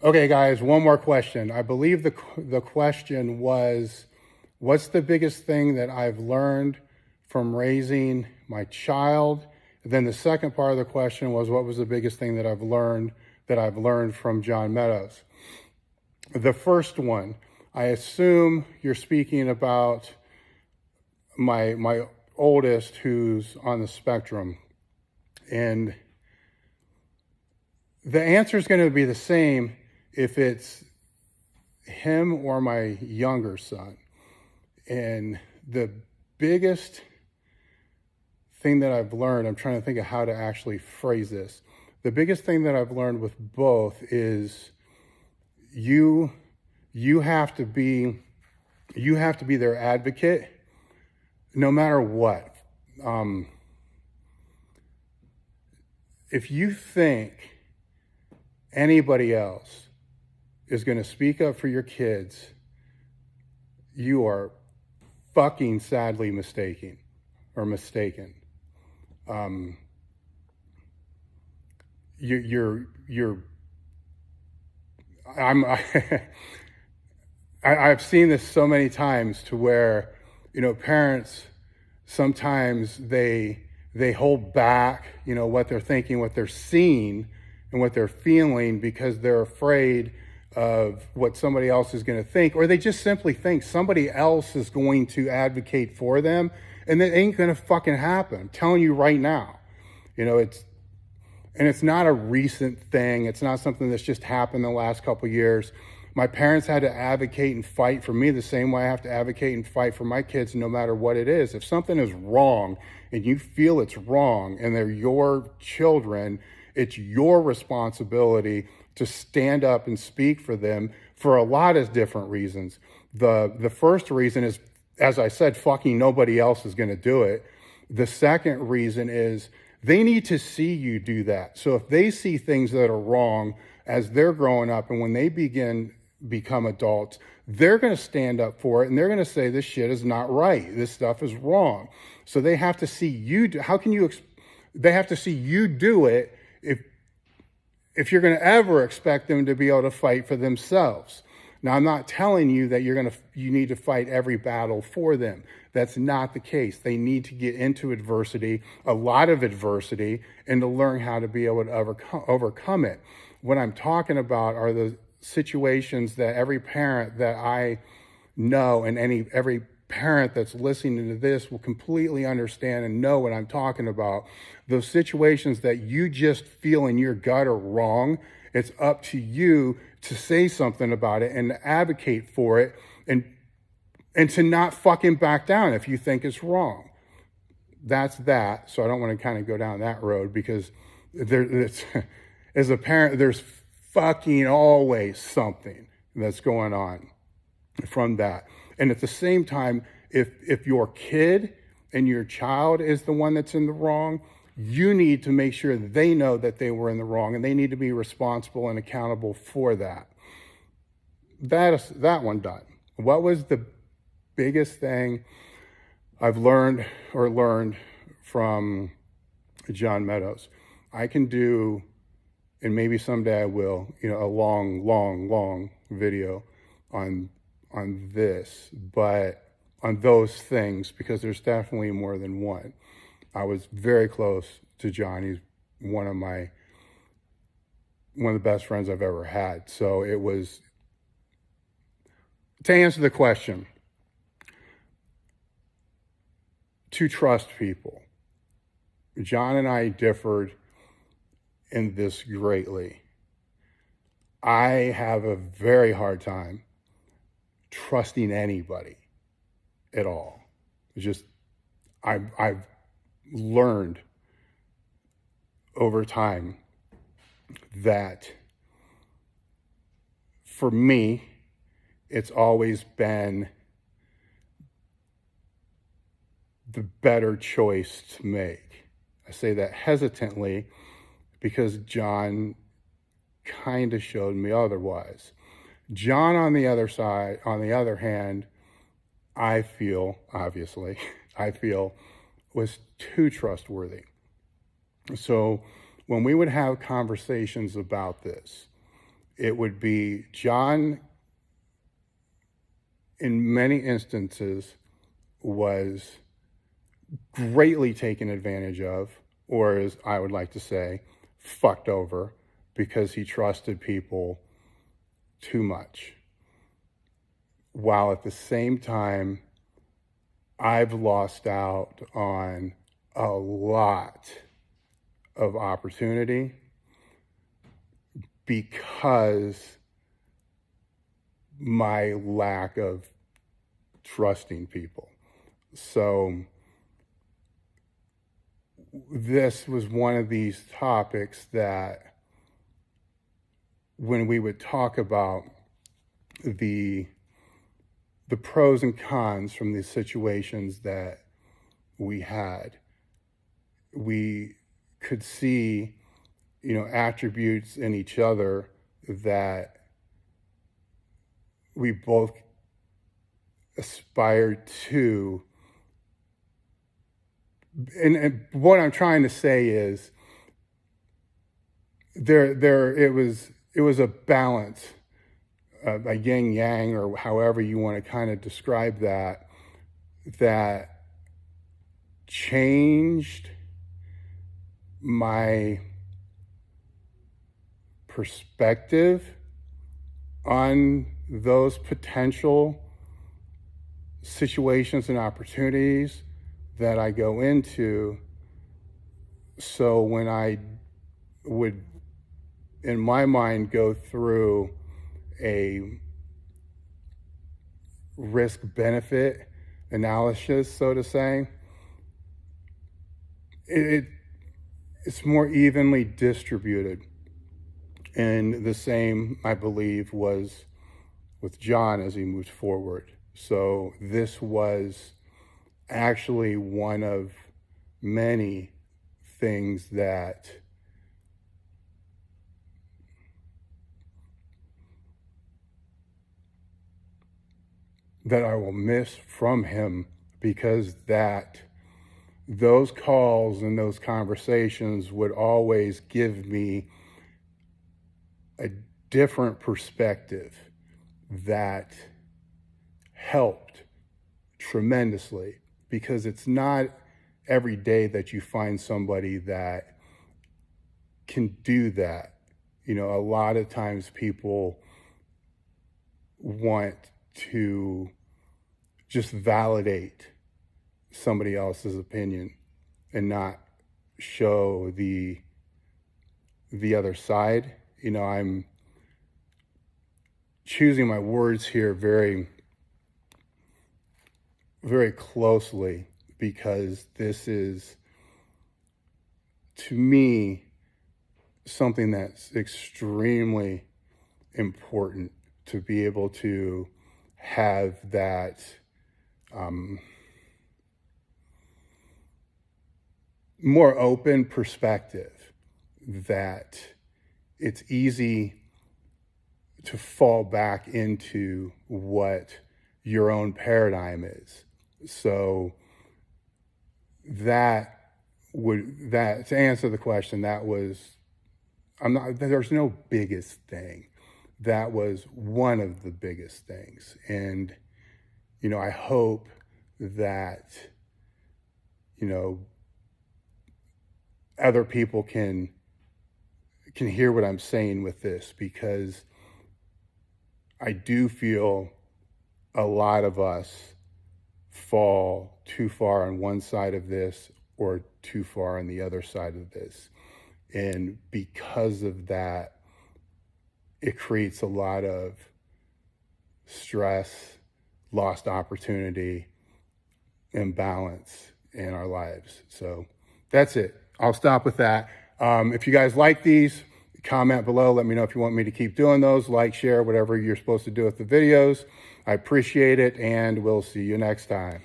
Okay, guys, one more question. I believe the question was, what's the biggest thing that I've learned from raising my child? Then the second part of the question was, what was the biggest thing that I've learned from John Meadows? The first one, I assume you're speaking about my oldest who's on the spectrum. And the answer is going to be the same if it's him or my younger son. And the biggest thing that I've learned, I'm trying to think of how to actually phrase this. The biggest thing that I've learned with both is you have to be their advocate no matter what. If you think anybody else is going to speak up for your kids, you are fucking sadly mistaken. I've seen this so many times to where, parents sometimes they hold back, what they're thinking, what they're seeing, and what they're feeling because they're afraid of what somebody else is going to think, or they just simply think somebody else is going to advocate for them, and that ain't going to fucking happen. I'm telling you right now. It's not a recent thing. It's not something that's just happened in the last couple of years. My parents had to advocate and fight for me the same way I have to advocate and fight for my kids no matter what it is. If something is wrong and you feel it's wrong and they're your children, it's your responsibility to stand up and speak for them for a lot of different reasons. The first reason is, as I said, fucking nobody else is going to do it. The second reason is they need to see you do that. So if they see things that are wrong as they're growing up and when they become adults, they're going to stand up for it and they're going to say this shit is not right. This stuff is wrong. So they have to see you do. They have to see you do it if you're going to ever expect them to be able to fight for themselves. Now, I'm not telling you that you need to fight every battle for them. That's not the case. They need to get into adversity, a lot of adversity, and to learn how to be able to overcome it. What I'm talking about are the situations that every parent that I know and every parent that's listening to this will completely understand and know what I'm talking about. Those situations that you just feel in your gut are wrong, it's up to you to say something about it and advocate for it and to not fucking back down if you think it's wrong. That's that. So I don't want to kind of go down that road because as a parent, there's fucking always something that's going on from that. And at the same time, if your kid and your child is the one that's in the wrong, you need to make sure they know that they were in the wrong and they need to be responsible and accountable for that. That one done. What was the biggest thing I've learned from John Meadows? I can do, and maybe someday I will, a long video on this, but on those things, because there's definitely more than one. I was very close to John. He's one of the best friends I've ever had. So it was, to answer the question, to trust people. John and I differed in this greatly. I have a very hard time trusting anybody at all. It's just, I've learned over time that for me, it's always been the better choice to make. I say that hesitantly because John kind of showed me otherwise. John, on the other hand, I feel was too trustworthy. So when we would have conversations about this, it would be John, in many instances, was greatly taken advantage of, or as I would like to say, fucked over, because he trusted people too much. While at the same time, I've lost out on a lot of opportunity because my lack of trusting people. So this was one of these topics that when we would talk about the pros and cons from these situations that we had, we could see, attributes in each other that we both aspired to. And what I'm trying to say is it was a balance, a yin yang, or however you want to kind of describe that changed my perspective on those potential situations and opportunities that I go into. So when I would, in my mind, go through a risk-benefit analysis, so to say, it's more evenly distributed. And the same, I believe, was with John as he moved forward. So this was actually one of many things that I will miss from him, because those calls and those conversations would always give me a different perspective that helped tremendously, because it's not every day that you find somebody that can do that. A lot of times people want to just validate somebody else's opinion and not show the other side. I'm choosing my words here very, very closely, because this is, to me, something that's extremely important, to be able to have that more open perspective, that it's easy to fall back into what your own paradigm is. So to answer the question, there's no biggest thing. That was one of the biggest things. And, I hope that, other people can hear what I'm saying with this, because I do feel a lot of us fall too far on one side of this or too far on the other side of this. And because of that, it creates a lot of stress, lost opportunity, imbalance in our lives. So that's it. I'll stop with that. If you guys like these, comment below. Let me know if you want me to keep doing those. Like, share, whatever you're supposed to do with the videos. I appreciate it, and we'll see you next time.